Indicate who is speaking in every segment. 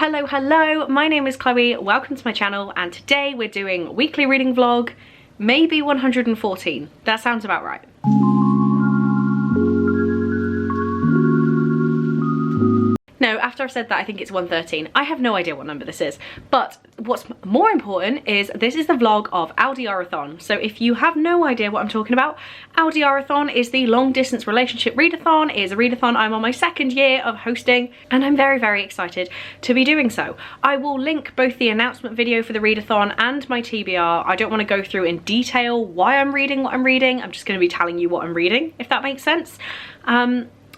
Speaker 1: Hello, my name is Chloe, welcome to my channel, and today we're doing a weekly reading vlog, maybe 114, that sounds about right. No, after I've said that, I think it's 113. I have no idea what number this is, but what's more important is this is the vlog of LDR-a-thon. So if you have no idea what I'm talking about, LDR-a-thon is the long distance relationship readathon. It is a readathon I'm on my second year of hosting, and I'm very, very excited to be doing so. I will link both the announcement video for the readathon and my TBR. I don't want to go through in detail why I'm reading what I'm reading. I'm just going to be telling you what I'm reading, if that makes sense.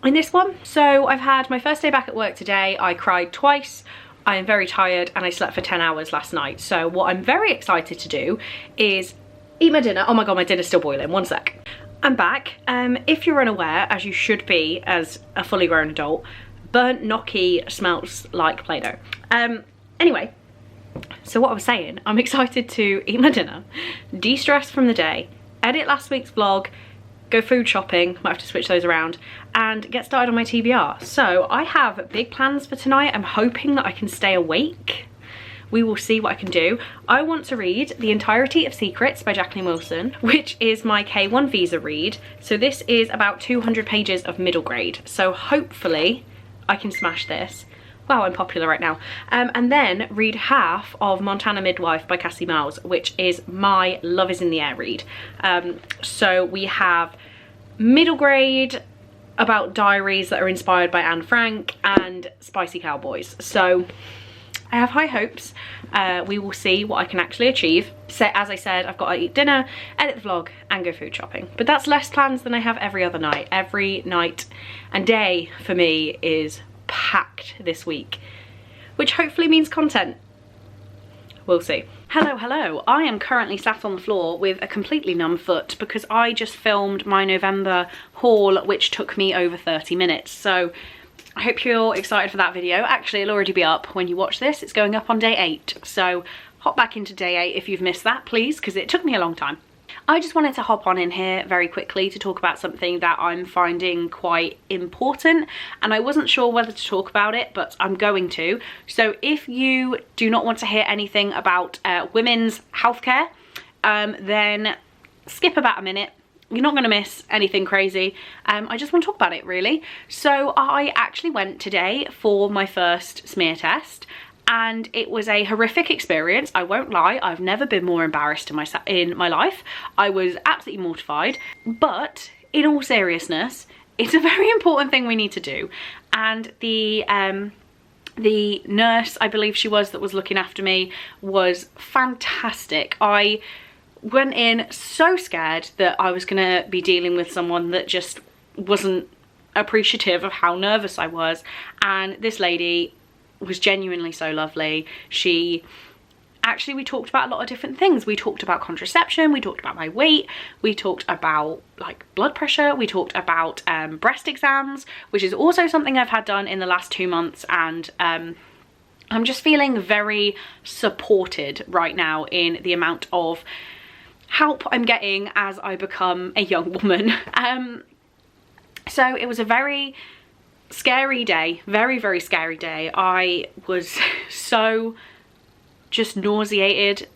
Speaker 1: In this one, so I've had my first day back at work today. I cried twice, I am very tired, and I slept for 10 hours last night. So what I'm very excited to do is eat my dinner. Oh my god, my dinner's still boiling, one sec. I'm back. If you're unaware, as you should be as a fully grown adult, burnt gnocchi smells like Play-Doh. Anyway, so what I was saying, I'm excited to eat my dinner, de-stress from the day, edit last week's vlog, go food shopping, might have to switch those around, and get started on my TBR. So I have big plans for tonight. I'm hoping that I can stay awake. We will see what I can do. I want to read the entirety of Secrets by Jacqueline Wilson, which is my K1 visa read. So this is about 200 pages of middle grade. So hopefully I can smash this. Wow, I'm popular right now. And then read half of Montana Midwife by Cassie Miles, which is my Love is in the Air read. So we have middle grade about diaries that are inspired by Anne Frank and Spicy Cowboys. So I have high hopes. We will see what I can actually achieve. So as I said, I've got to eat dinner, edit the vlog, and go food shopping. But that's less plans than I have every other night. Every night and day for me is packed this week, which hopefully means content. We'll see. Hello. I am currently sat on the floor with a completely numb foot because I just filmed my November haul, which took me over 30 minutes. So I hope you're excited for that video. Actually, it'll already be up when you watch this. It's going up on day 8. So hop back into day 8 if you've missed that, please, because it took me a long time. I just wanted to hop on in here very quickly to talk about something that I'm finding quite important, and I wasn't sure whether to talk about it, but I'm going to. So if you do not want to hear anything about women's healthcare, then skip about a minute. You're not going to miss anything crazy. I just want to talk about it, really. So I actually went today for my first smear test, and it was a horrific experience. I won't lie, I've never been more embarrassed in my life. I was absolutely mortified, but in all seriousness, it's a very important thing we need to do. And the nurse, I believe she was, that was looking after me was fantastic. I went in so scared that I was gonna be dealing with someone that just wasn't appreciative of how nervous I was, and this lady was genuinely so lovely. We talked about a lot of different things. We talked about contraception, we talked about my weight, we talked about like blood pressure, we talked about breast exams, which is also something I've had done in the last 2 months, and I'm just feeling very supported right now in the amount of help I'm getting as I become a young woman. So it was a very scary day, very scary day. I was so just nauseated,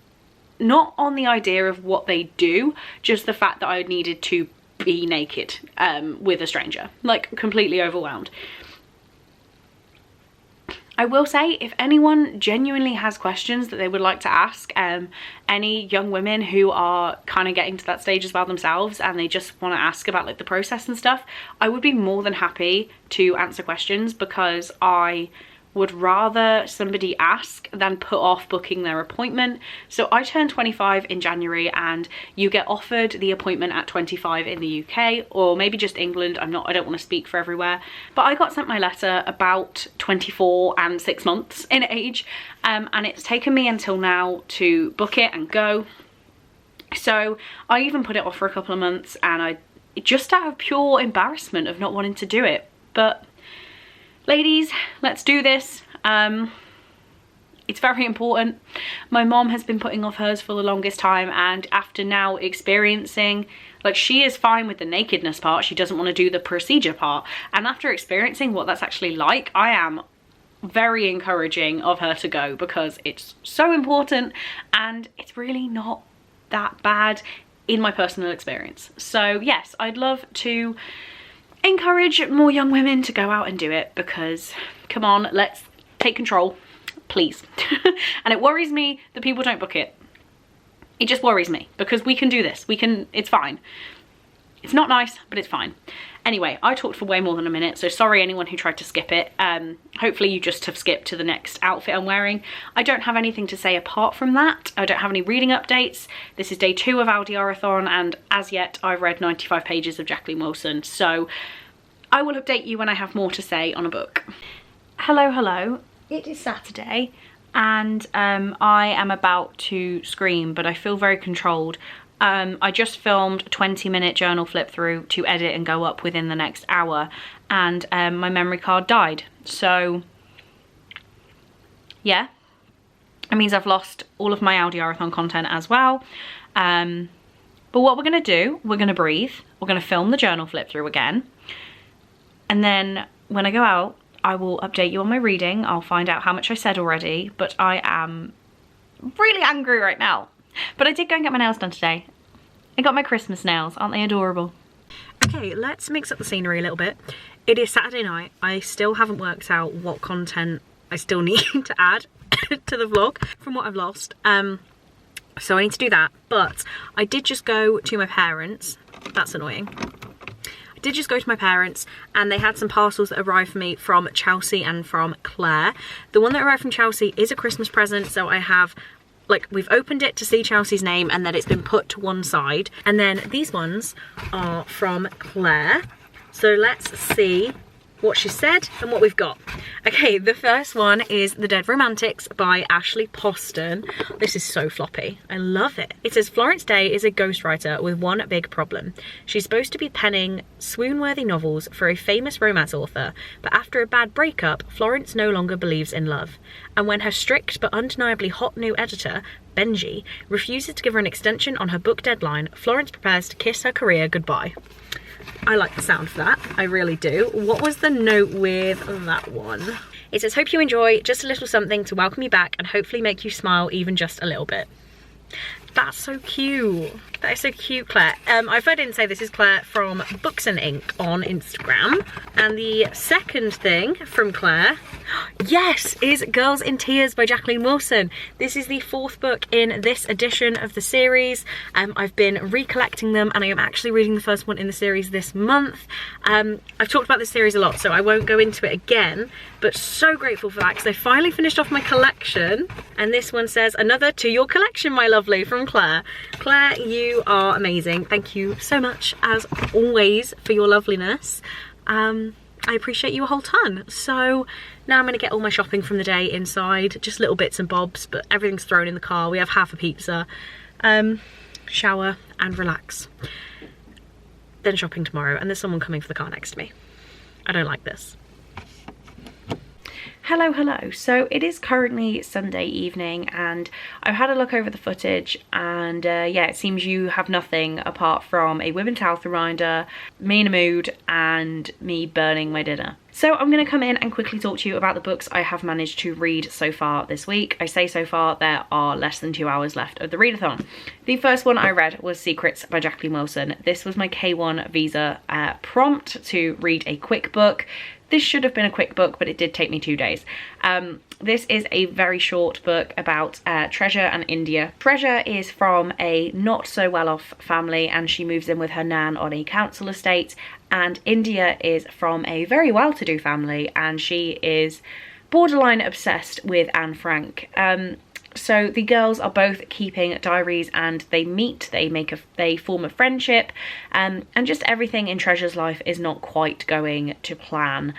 Speaker 1: not on the idea of what they do, just the fact that I needed to be naked with a stranger, like completely overwhelmed. I will say, if anyone genuinely has questions that they would like to ask, any young women who are kind of getting to that stage as well themselves and they just want to ask about like the process and stuff, I would be more than happy to answer questions, because I would rather somebody ask than put off booking their appointment. So I turned 25 in January, and you get offered the appointment at 25 in the UK, or maybe just England. I don't want to speak for everywhere, but I got sent my letter about 24 and 6 months in age, and it's taken me until now to book it and go. So I even put it off for a couple of months, and just out of pure embarrassment of not wanting to do it. But ladies, let's do this. It's very important. My mom has been putting off hers for the longest time, and after now experiencing, like, she is fine with the nakedness part, she doesn't want to do the procedure part, and after experiencing what that's actually like, I am very encouraging of her to go because it's so important and it's really not that bad in my personal experience. So yes, I'd love to encourage more young women to go out and do it because come on, let's take control, please. And it worries me that people don't book it. It just worries me because we can do this. We can, it's fine. It's not nice, but it's fine. Anyway, I talked for way more than a minute, so sorry anyone who tried to skip it. Hopefully you just have skipped to the next outfit I'm wearing. I don't have anything to say apart from that. I don't have any reading updates. This is day 2 of LDR-a-thon, and as yet I've read 95 pages of Jacqueline Wilson, so I will update you when I have more to say on a book. Hello, hello. It is Saturday, and I am about to scream, but I feel very controlled. I just filmed a 20-minute journal flip through to edit and go up within the next hour, and my memory card died. So yeah, it means I've lost all of my LDR-a-thon content as well. But what we're gonna do, we're gonna breathe, we're gonna film the journal flip through again, and then when I go out, I will update you on my reading. I'll find out how much I said already, but I am really angry right now. But I did go and get my nails done today. I got my Christmas nails, aren't they adorable? Okay, let's mix up the scenery a little bit. It is Saturday night. I still haven't worked out what content I still need to add to the vlog from what I've lost. So I need to do that, but I did just go to my parents. That's annoying. I did just go to my parents and they had some parcels that arrived for me from Chelsea and from Claire. The one that arrived from Chelsea is a Christmas present, so I have, like, we've opened it to see Chelsea's name and then it's been put to one side. And then these ones are from Claire. So let's see what she said and what we've got. Okay, the first one is The Dead Romantics by Ashley Poston. This is so floppy. I love it. It says, Florence Day is a ghostwriter with one big problem. She's supposed to be penning swoon-worthy novels for a famous romance author, but after a bad breakup, Florence no longer believes in love. And when her strict but undeniably hot new editor, Benji, refuses to give her an extension on her book deadline, Florence prepares to kiss her career goodbye. I like the sound for that, I really do. What was the note with that one? It says, hope you enjoy, just a little something to welcome you back and hopefully make you smile even just a little bit. That's so cute. That is so cute, Claire. If I didn't say, this is Claire from Books and Ink on Instagram. And the second thing from Claire, yes, is Girls in Tears by Jacqueline Wilson. This is the 4th book in this edition of the series. I've been recollecting them and I am actually reading the first one in the series this month. I've talked about this series a lot, so I won't go into it again, but so grateful for that because I finally finished off my collection. And this one says, another to your collection, my lovely, from Claire. Claire, you are amazing. Thank you so much, as always, for your loveliness. I appreciate you a whole ton. So now I'm going to get all my shopping from the day inside, just little bits and bobs, but everything's thrown in the car. We have half a pizza, shower and relax. Then shopping tomorrow, and there's someone coming for the car next to me. I don't like this. Hello, hello. So it is currently Sunday evening and I've had a look over the footage and yeah, it seems you have nothing apart from a Women's Health reminder, me in a mood, and me burning my dinner. So I'm going to come in and quickly talk to you about the books I have managed to read so far this week. I say so far, there are less than 2 hours left of the readathon. The first one I read was Secrets by Jacqueline Wilson. This was my K1 visa prompt to read a quick book. This should have been a quick book, but it did take me 2 days. This is a very short book about Treasure and India. Treasure is from a not so well-off family and she moves in with her nan on a council estate, and India is from a very well-to-do family and she is borderline obsessed with Anne Frank. So the girls are both keeping diaries and they meet, they form a friendship, and just everything in Treasure's life is not quite going to plan.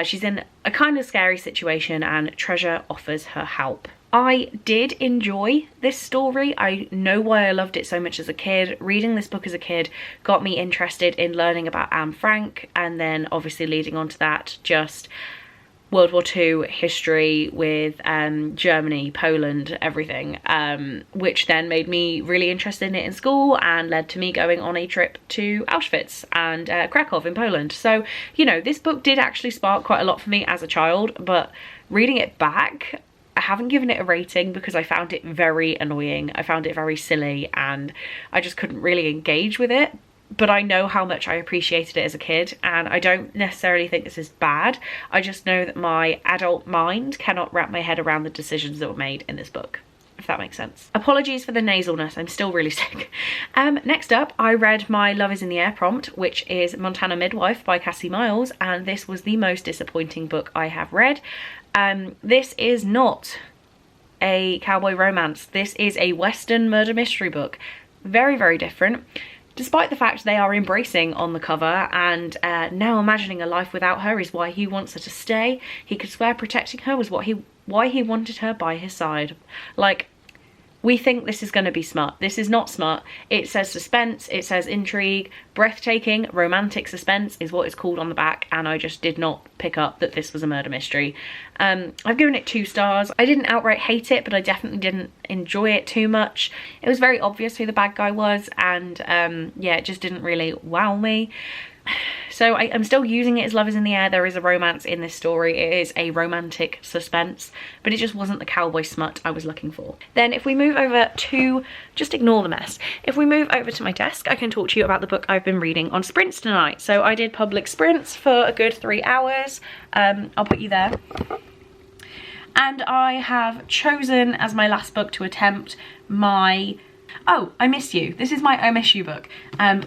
Speaker 1: She's in a kind of scary situation and Treasure offers her help. I did enjoy this story. I know why I loved it so much as a kid. Reading this book as a kid got me interested in learning about Anne Frank, and then obviously leading on to that, just World War II history with Germany, Poland, everything, which then made me really interested in it in school and led to me going on a trip to Auschwitz and Krakow in Poland. So, you know, this book did actually spark quite a lot for me as a child, but reading it back, I haven't given it a rating because I found it very annoying. I found it very silly and I just couldn't really engage with it. But I know how much I appreciated it as a kid, and I don't necessarily think this is bad. I just know that my adult mind cannot wrap my head around the decisions that were made in this book, if that makes sense. Apologies for the nasalness, I'm still really sick. Next up, I read my Love is in the Air prompt, which is Montana Midwife by Cassie Miles, and this was the most disappointing book I have read. This is not a cowboy romance. This is a Western murder mystery book. Very, very different. Despite the fact they are embracing on the cover and now imagining a life without her is why he wants her to stay. He could swear protecting her was why he wanted her by his side. Like, we think this is going to be smart. This is not smart. It says suspense, it says intrigue, breathtaking, romantic suspense is what it's called on the back, and I just did not pick up that this was a murder mystery. I've given it 2 stars. I didn't outright hate it, but I definitely didn't enjoy it too much. It was very obvious who the bad guy was, and yeah, it just didn't really wow me. So I'm still using it as Love is in the Air. There is a romance in this story. It is a romantic suspense, but it just wasn't the cowboy smut I was looking for. Then if we move over to, just ignore the mess. If we move over to my desk, I can talk to you about the book I've been reading on sprints tonight. So I did public sprints for a good 3 hours. I'll put you there. And I have chosen as my last book to attempt my Oh, I Miss You. This is my I Miss You book,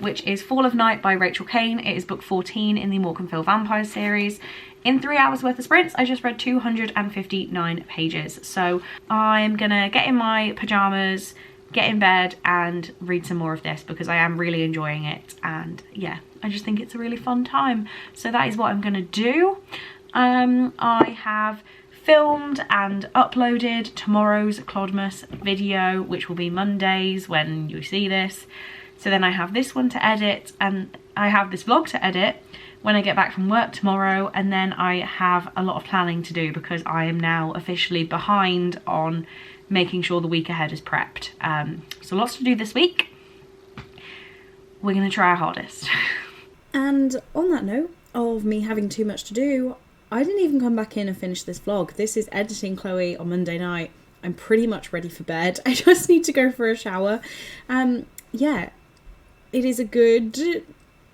Speaker 1: which is Fall of Night by Rachel Kane. It is book 14 in the Mork and Phil Vampires series. In 3 hours worth of sprints, I just read 259 pages. So I'm gonna get in my pajamas, get in bed and read some more of this because I am really enjoying it. And yeah, I just think it's a really fun time. So that is what I'm gonna do. I have filmed and uploaded tomorrow's Clodmas video, which will be Mondays when you see this. So then I have this one to edit, and I have this vlog to edit when I get back from work tomorrow, and then I have a lot of planning to do because I am now officially behind on making sure the week ahead is prepped. So lots to do this week. We're gonna try our hardest.
Speaker 2: And on that note of me having too much to do, I didn't even come back in and finish this vlog. This is editing Chloe on Monday night. I'm pretty much ready for bed. I just need to go for a shower. Yeah, it is a good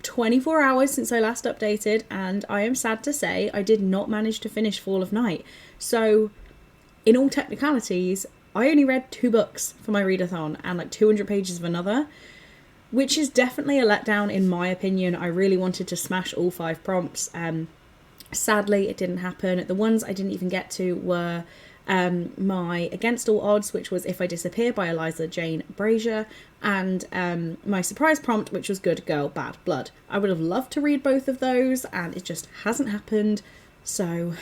Speaker 2: 24 hours since I last updated, and I am sad to say I did not manage to finish Fall of Night. So in all technicalities, I only read 2 books for my readathon and like 200 pages of another, which is definitely a letdown in my opinion. I really wanted to smash all 5 prompts. Sadly, it didn't happen. The ones I didn't even get to were my Against All Odds, which was If I Disappear by Eliza Jane Brazier, and my surprise prompt, which was Good Girl, Bad Blood. I would have loved to read both of those, and it just hasn't happened. So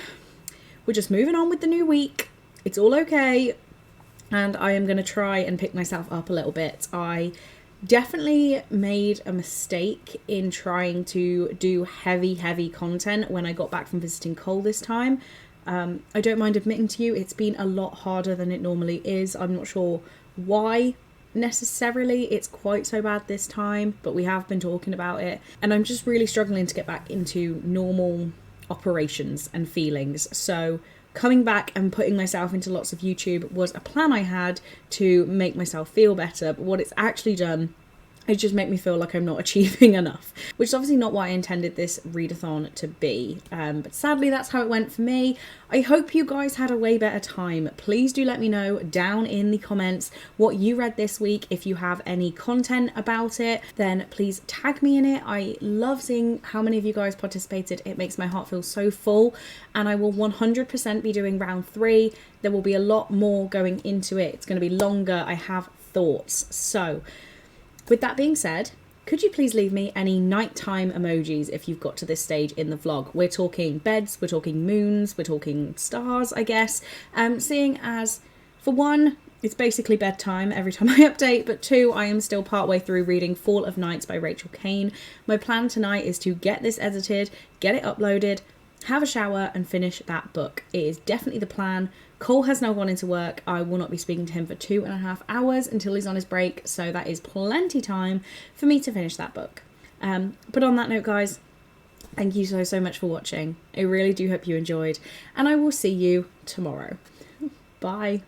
Speaker 2: we're just moving on with the new week. It's all okay, and I am going to try and pick myself up a little bit. I definitely made a mistake in trying to do heavy content when I got back from visiting Cole this time. I don't mind admitting to you, it's been a lot harder than it normally is. I'm not sure why necessarily it's quite so bad this time, but we have been talking about it, and I'm just really struggling to get back into normal operations and feelings. So coming back and putting myself into lots of YouTube was a plan I had to make myself feel better, but what it's actually done is just make me feel like I'm not achieving enough, which is obviously not what I intended this readathon to be. But sadly, that's how it went for me. I hope you guys had a way better time. Please do let me know down in the comments what you read this week. If you have any content about it, then please tag me in it. I love seeing how many of you guys participated. It makes my heart feel so full, and I will 100% be doing round 3. There will be a lot more going into it. It's going to be longer. I have thoughts. So with that being said, could you please leave me any nighttime emojis if you've got to this stage in the vlog? We're talking beds, we're talking moons, we're talking stars, I guess. Seeing as, for one, it's basically bedtime every time I update, but 2, I am still partway through reading Fall of Nights by Rachel Kane. My plan tonight is to get this edited, get it uploaded, have a shower and finish that book. It is definitely the plan. Cole has now gone into work. I will not be speaking to him for 2.5 hours until he's on his break, so that is plenty time for me to finish that book. But on that note, guys, thank you so much for watching. I really do hope you enjoyed, and I will see you tomorrow. Bye.